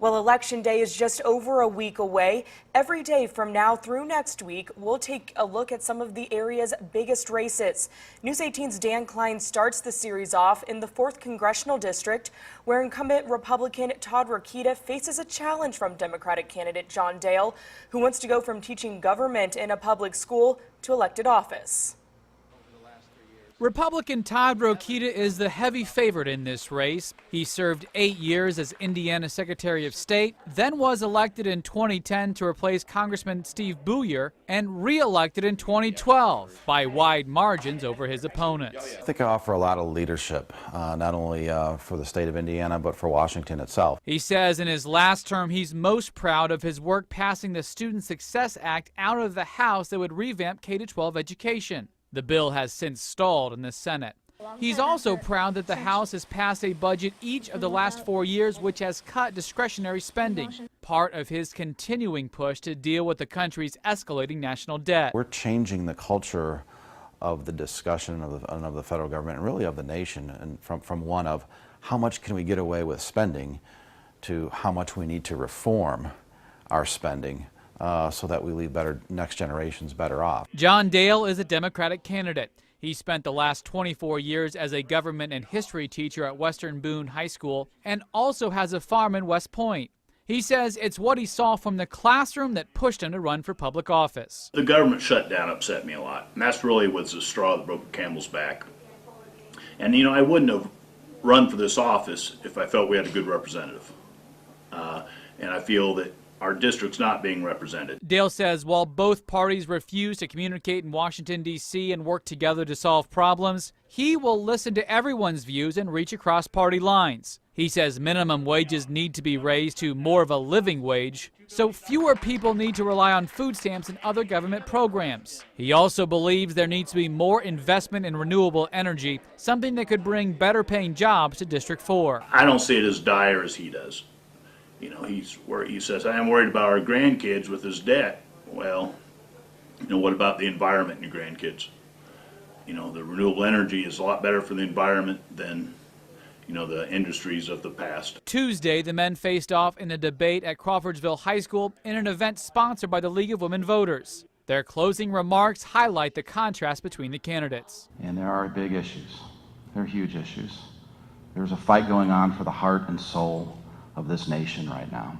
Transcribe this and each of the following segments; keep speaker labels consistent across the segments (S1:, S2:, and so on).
S1: Well, Election Day is just over a week away. Every day from now through next week, we'll take a look at some of the area's biggest races. News 18's Dan Klein starts the series off in the 4th Congressional District, where incumbent Republican Todd Rokita faces a challenge from Democratic candidate John Dale, who wants to go from teaching government in a public school to elected office.
S2: Republican Todd Rokita is the heavy favorite in this race. He served 8 years as Indiana Secretary of State, then was elected in 2010 to replace Congressman Steve Booyer, and re-elected in 2012 by wide margins over his opponents.
S3: I think I offer a lot of leadership, not only for the state of Indiana, but for Washington itself.
S2: He says in his last term he's most proud of his work passing the Student Success Act out of the House that would revamp K-12 education. The bill has since stalled in the Senate. He's also proud that the House has passed a budget each of the last 4 years which has cut discretionary spending, part of his continuing push to deal with the country's escalating national debt.
S3: We're changing the culture of the discussion of the federal government and really of the nation, and from one of how much can we get away with spending to how much we need to reform our spending. So that we leave next generations better off.
S2: John Dale is a Democratic candidate. He spent the last 24 years as a government and history teacher at Western Boone High School and also has a farm in West Point. He says it's what he saw from the classroom that pushed him to run for public office.
S4: The government shutdown upset me a lot, and that's really was the straw that broke the camel's back. And you know, I wouldn't have run for this office if I felt we had a good representative. And I feel that our district's not being represented.
S2: Dale says while both parties refuse to communicate in Washington, D.C. and work together to solve problems, he will listen to everyone's views and reach across party lines. He says minimum wages need to be raised to more of a living wage, so fewer people need to rely on food stamps and other government programs. He also believes there needs to be more investment in renewable energy, something that could bring better paying jobs to District 4.
S4: I don't see it as dire as he does. You know, he says, I am worried about our grandkids with his debt. Well, you know, what about the environment and your grandkids? You know, the renewable energy is a lot better for the environment than, you know, the industries of the past.
S2: Tuesday, the men faced off in a debate at Crawfordsville High School in an event sponsored by the League of Women Voters. Their closing remarks highlight the contrast between the candidates.
S5: And there are big issues. They're huge issues. There's a fight going on for the heart and soul of this nation right now.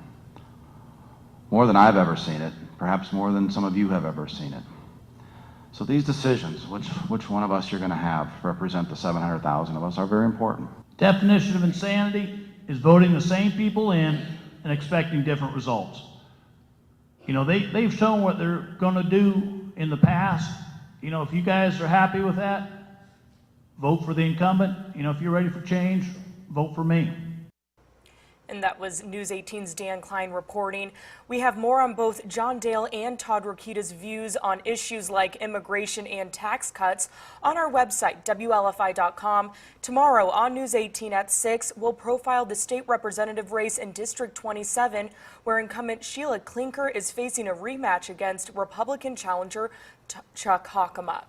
S5: More than I've ever seen it, perhaps more than some of you have ever seen it. So these decisions, which one of us you're going to have represent the 700,000 of us, are very important.
S6: Definition of insanity is voting the same people in and expecting different results. You know, they've shown what they're going to do in the past. You know, if you guys are happy with that, vote for the incumbent. You know, if you're ready for change, vote for me.
S1: And that was News 18's Dan Klein reporting. We have more on both John Dale and Todd Rokita's views on issues like immigration and tax cuts on our website, WLFI.com. Tomorrow on News 18 at 6, we'll profile the state representative race in District 27, where incumbent Sheila Klinker is facing a rematch against Republican challenger Chuck Hockema.